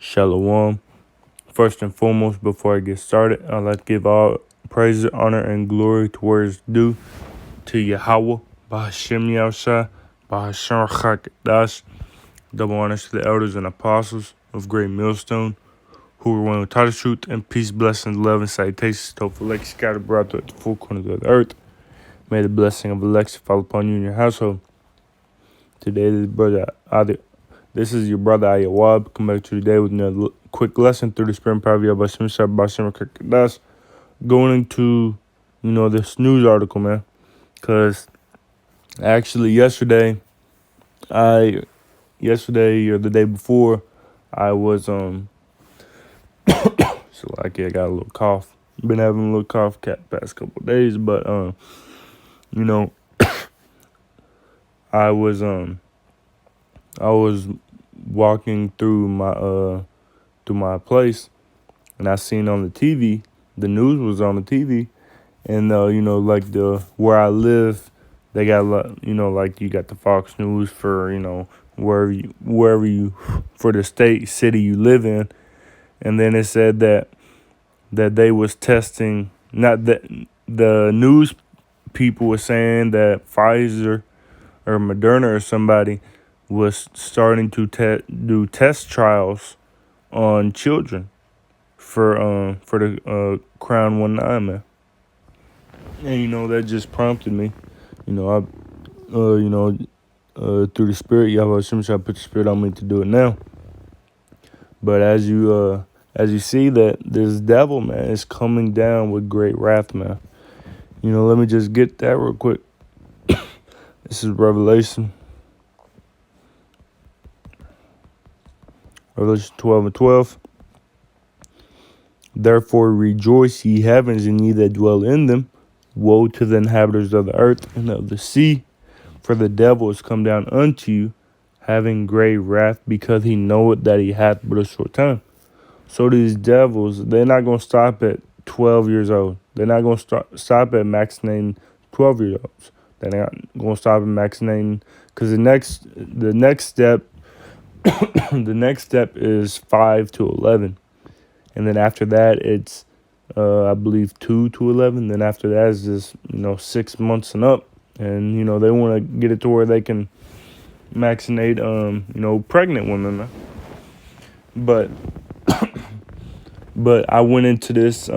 Shalom. First and foremost, before I get started, I'd like to give all praise, honor, and glory to where it's due to Yahweh, Bahashem Yahshua, Bahashem Chakadash. Double honors to the elders and apostles of Great Millstone, who were willing to taught the truth, and peace, blessings, love, and salutations to Alexa scattered abroad throughout the four corners of the earth. May the blessing of Alexa fall upon you and your household. Today, this is your brother Ayawab, come back to you today with another quick lesson through the spirit and power of Yahweh Bahashem Chakadash. Going into, this news article, man, because actually yesterday or the day before, I was so like I got a little cough. Been having a little cough past couple of days, but I was walking through my place, and I seen on the TV, the news was on the TV, and like where I live, they got like you got the Fox News for wherever you for the city you live in, and then it said that they was testing, not that the news people were saying that Pfizer or Moderna or somebody was starting to do test trials on children for the Crown 19, man. And that just prompted me. Through the spirit, Yahweh Hashem shall put the spirit on me to do it now. But as you see that this devil, man, is coming down with great wrath, man. Let me just get that real quick. This is Revelation 12:12. Therefore rejoice, ye heavens, and ye that dwell in them. Woe to the inhabitants of the earth and of the sea, for the devil is come down unto you, having great wrath, because he knoweth that he hath but a short time. So these devils, they're not going to stop at 12 years old. They're not going to stop at vaccinating 12-year-olds. They're not going to stop at vaccinating, because the next step, the next step is 5 to 11, and then after that it's I believe 2 to 11. Then after that is just 6 months and up, and they want to get it to where they can vaccinate pregnant women. But I went into this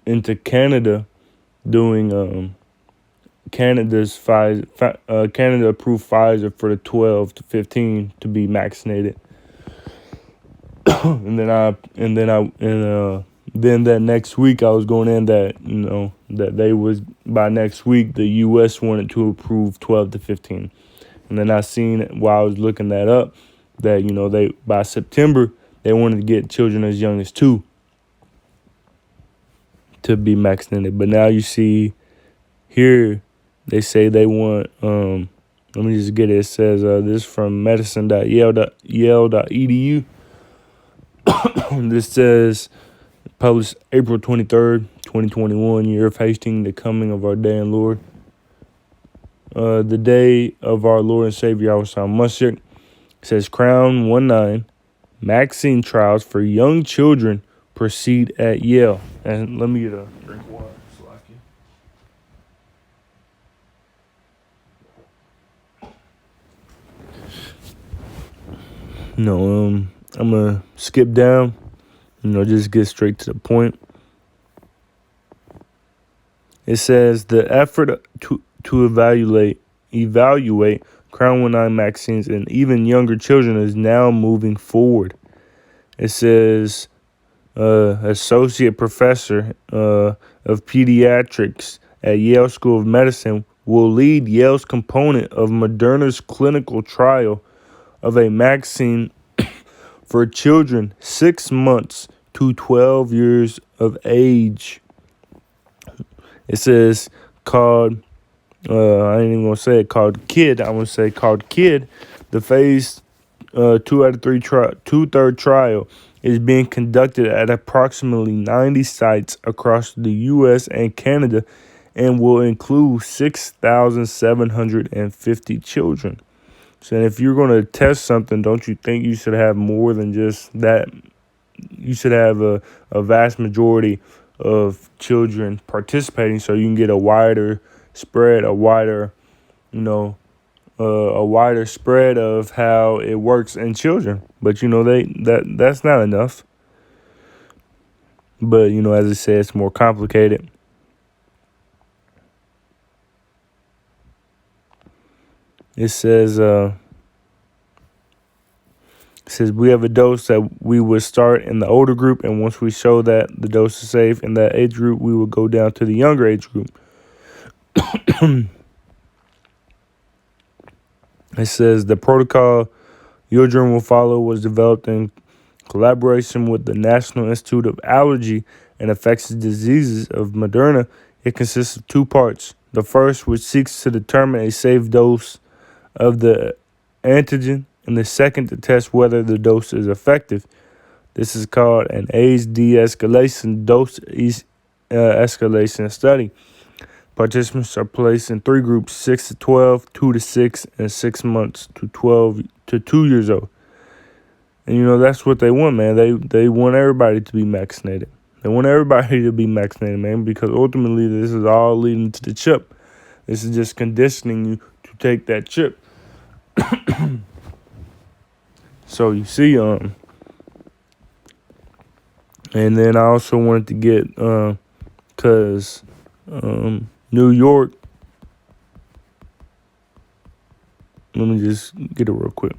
into Canada doing Canada approved Pfizer for the 12 to 15 to be vaccinated. and then that next week I was going in that that they was, by next week the US wanted to approve 12 to 15. And then I seen while I was looking that up that they by September they wanted to get children as young as 2 to be vaccinated. But now you see here they say they want let me just get it. It says this from medicine.yale.edu. This says published April 23rd, 2021, year of hasting the coming of our day and Lord. The day of our Lord and Savior Yahweh Mashiach. Says Crown 19 vaccine trials for young children proceed at Yale. And let me get a drink of water. I'm gonna skip down, just get straight to the point. It says the effort to evaluate Crown 19 vaccines in even younger children is now moving forward. It says associate professor of pediatrics at Yale School of Medicine will lead Yale's component of Moderna's clinical trial of a vaccine for children 6 months to 12 years of age. It says called, I ain't even going to say it, called KID. I'm going to say called KID. The phase 2 out of 3 2/3 trial is being conducted at approximately 90 sites across the U.S. and Canada and will include 6,750 children. So if you're going to test something, don't you think you should have more than just that? You should have a vast majority of children participating so you can get a wider spread, a wider, a wider spread of how it works in children. But, that's not enough. But, as I said, it's more complicated. It says we have a dose that we would start in the older group, and once we show that the dose is safe in that age group, we will go down to the younger age group. It says the protocol Yildirim will follow was developed in collaboration with the National Institute of Allergy and Infectious Diseases of Moderna. It consists of two parts. The first, which seeks to determine a safe dose of the antigen, and the second to test whether the dose is effective. This is called an AIDS de-escalation dose escalation study. Participants are placed in three groups: 6 to 12, 2 to 6, and 6 months to 12 to 2 years old. And that's what they want, man. They want everybody to be vaccinated. They want everybody to be vaccinated, man, because ultimately this is all leading to the chip. This is just conditioning you to take that chip. So you see, and then I also wanted to get, cause New York. Let me just get it real quick.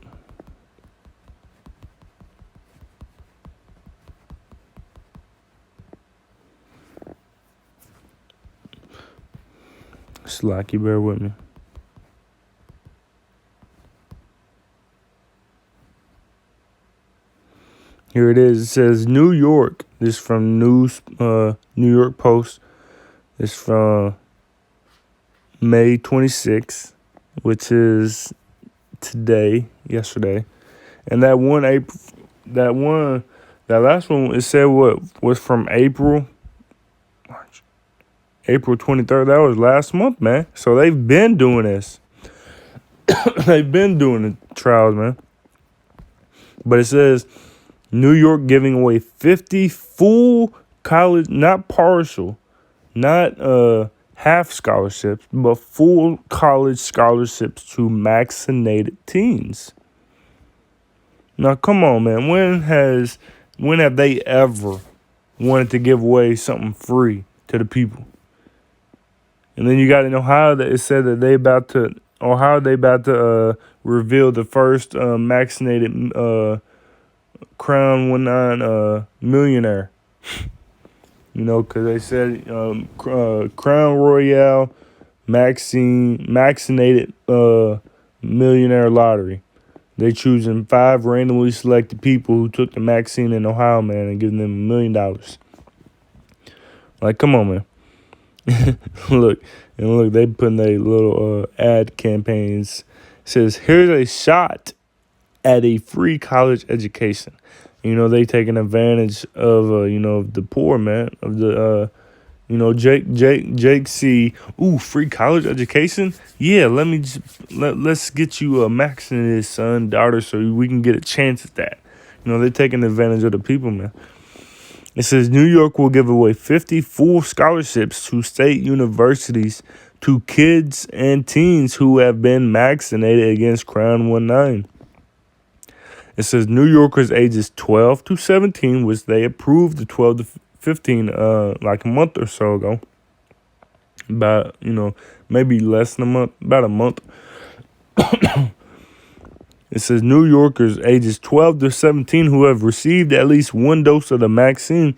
Slacky, bear with me. Here it is. It says New York. This is from New York Post. It's from May 26th, which is yesterday. And that last one, it said what was from April 23rd. That was last month, man. So they've been doing this. They've been doing the trials, man. But it says New York giving away 50 full college, not partial, not half scholarships, but full college scholarships to vaccinated teens. Now, come on, man. When have they ever wanted to give away something free to the people? And then you got in Ohio that it said that they about to reveal the first vaccinated Crown 19 millionaire. Because they said Crown Royale vaccinated millionaire lottery. They choosing 5 randomly selected people who took the vaccine in Ohio, man, and giving them $1 million. Like, come on, man. Look, they putting their little ad campaigns. It says, here's a shot at a free college education. They taking advantage of the poor, man, of the Jake see, free college education. Yeah, let's get you a vaccinated son, daughter, so we can get a chance at that. They're taking advantage of the people, man. It says New York will give away 50 full scholarships to state universities to kids and teens who have been vaccinated against Crown 19. It says New Yorkers ages 12 to 17, which they approved the 12 to 15 like a month or so ago. About, maybe less than a month, about a month. It says New Yorkers ages 12 to 17 who have received at least one dose of the vaccine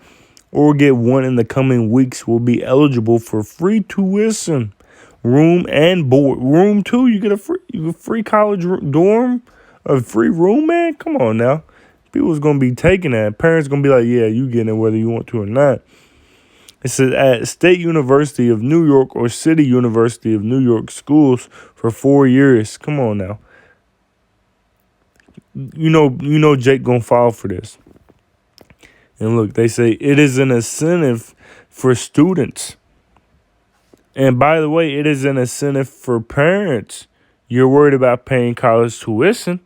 or get one in the coming weeks will be eligible for free tuition, room, and board. Room, too? You get a free college dorm? A free room, man? Come on now. People's going to be taking that. Parents going to be like, yeah, you getting it whether you want to or not. It says at State University of New York or City University of New York schools for 4 years. Come on now. You know Jake going to fall for this. And look, they say it is an incentive for students. And by the way, it is an incentive for parents. You're worried about paying college tuition.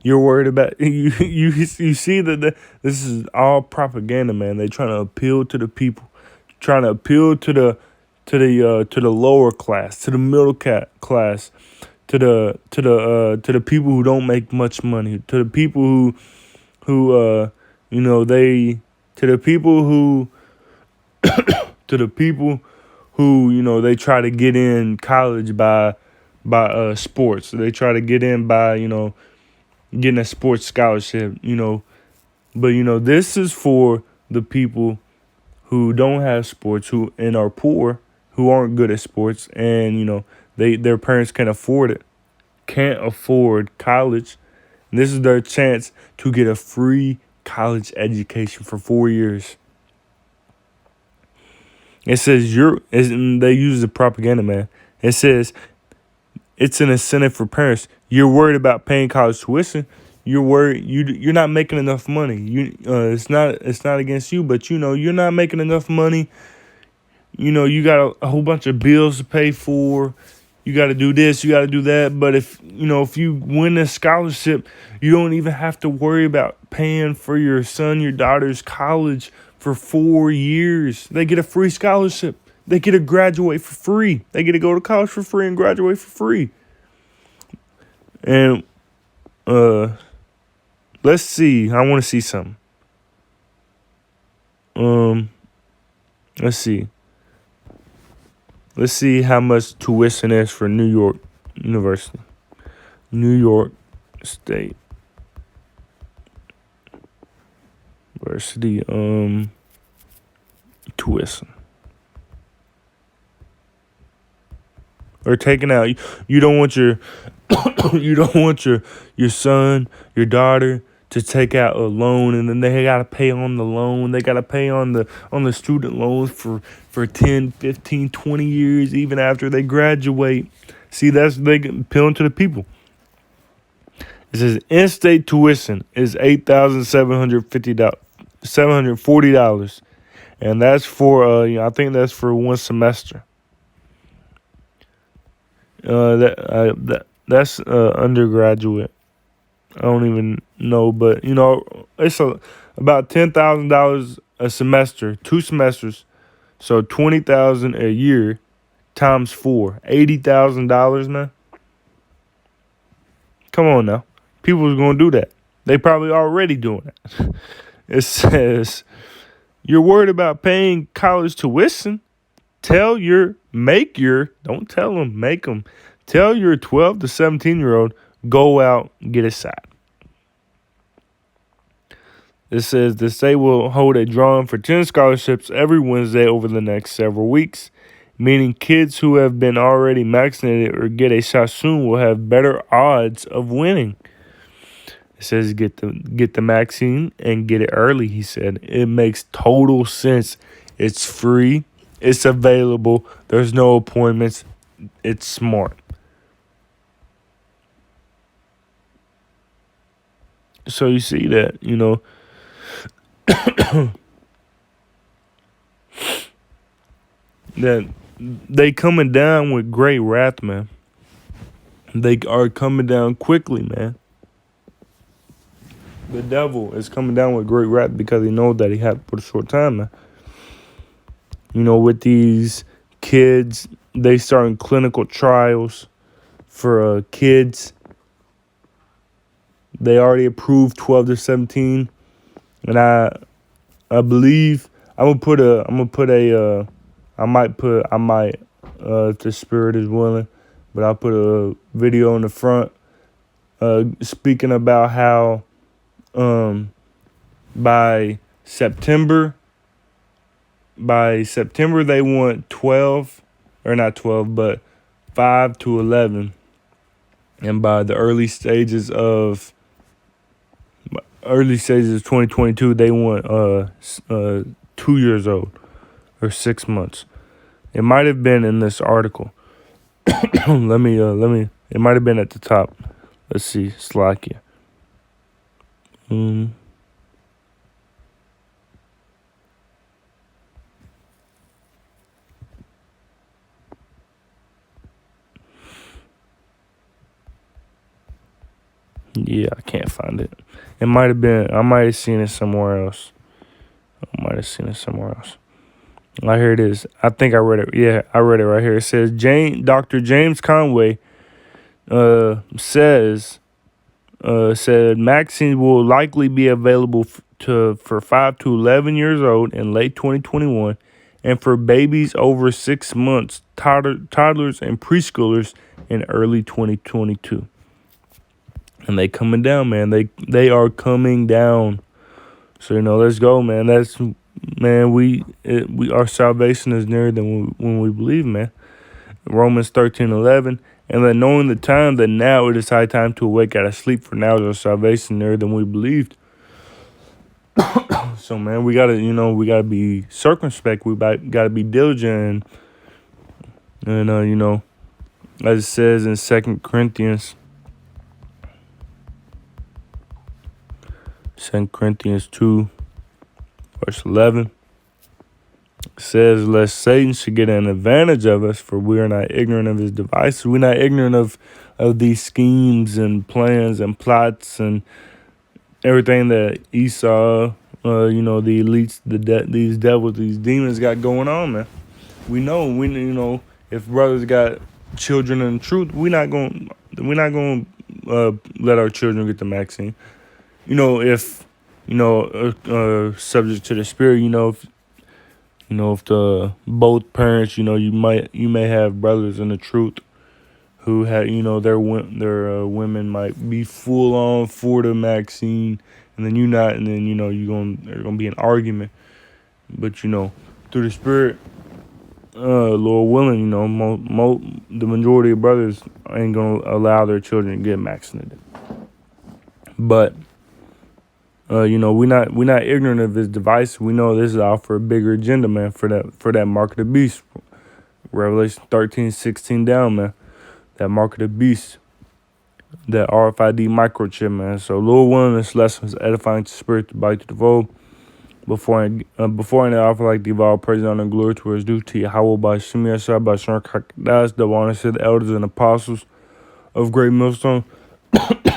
You're worried about you see that this is all propaganda, man. They trying to appeal to the people, trying to appeal to the lower class, to the middle class, to the people who don't make much money, to the people who they to the people who to the people who they try to get in college by sports. They try to get in by getting a sports scholarship. But this is for the people who don't have sports, who and are poor, who aren't good at sports, and their parents can't afford it, can't afford college. And this is their chance to get a free college education for 4 years. It says and they use the propaganda, man. It says it's an incentive for parents. You're worried about paying college tuition. You're worried you're not making enough money. It's not against you, but you're not making enough money. You got a whole bunch of bills to pay for. You got to do this, you got to do that. But if you win a scholarship, you don't even have to worry about paying for your son, your daughter's college for 4 years. They get a free scholarship. They get to graduate for free. They get to go to college for free and graduate for free. And let's see. I want to see something. Let's see. Let's see how much tuition is for New York University. New York State University tuition. Or taking out you don't want your you don't want your son, your daughter to take out a loan, and then they got to pay on the loan. They got to pay on the student loans for 10, 15, 20 years, even after they graduate. See, that's they appealing to the people. It says in-state tuition is $740, and that's for I think that's for one semester. That's undergraduate. I don't even know, but it's about $10,000 a semester, 2 semesters, so $20,000 a year times 4, $80,000, man. Come on now, people's gonna do that. They probably already doing it. It says you're worried about paying college tuition. Don't tell them, make them. Tell your 12 to 17-year-old, go out, get a shot. It says the state will hold a drawing for 10 scholarships every Wednesday over the next several weeks, meaning kids who have been already vaccinated or get a shot soon will have better odds of winning. It says get the vaccine and get it early, he said. It makes total sense. It's free. It's available. There's no appointments. It's smart. So you see that, that they coming down with great wrath, man. They are coming down quickly, man. The devil is coming down with great wrath because he knows that he had to put a short time, man. With these kids, they starting clinical trials for kids. They already approved 12 to 17, and I believe I might if the spirit is willing, but I'll put a video in the front speaking about how by September they want 12, or not 12, but 5 to 11, and by the early stages of 2022 they want 2 years old or 6 months. It might have been in this article. let me it might have been at the top. Let's see, Slovakia. Yeah, I can't find it. It might have been. I might have seen it somewhere else. Oh, here it is. I think I read it. Yeah, I read it right here. It says Dr. James Conway said vaccines will likely be available for 5 to 11 years old in late 2021, and for babies over 6 months, toddlers and preschoolers in early 2022. And they coming down, man. They are coming down. So let's go, man. Our salvation is nearer than when we believe, man. Romans 13:11. And then knowing the time that now it is high time to awake out of sleep, for now is our salvation nearer than we believed. So, man, we gotta be circumspect. We gotta be diligent, and as it says in 2 Corinthians 2 verse 11. It says, lest Satan should get an advantage of us, for we are not ignorant of his devices. We're not ignorant of these schemes and plans and plots and everything that Esau, the elites, these devils, these demons got going on, man. We know, if brothers got children in truth, we're not going to let our children get the vaccine. If subject to the spirit, if the both parents, you may have brothers in the truth who had, their women might be full on for the vaccine, and then you not, and then there's gonna be an argument. But through the spirit, Lord willing, the majority of brothers ain't gonna allow their children to get vaccinated. But we're not ignorant of his device. We know this is out for a bigger agenda, man, for that mark of the beast. Revelation 13:16 down, man. That mark of the beast. That RFID microchip, man. So Lord willing, this lesson is edifying to spirit, to bite to the fold. Before I offer like the all praise, honor, and glory to his due to Yahweh by Shemi Yashai by Shark Hakadas, the honor to the elders and apostles of Great Millstone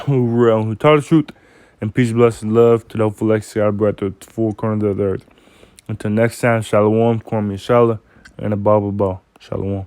who taught the truth. And peace, blessing, love to the hopeful legacy God brought to the four corners of the earth. Until next time, Shalom, Kwame Shala, and a Baba Shalom.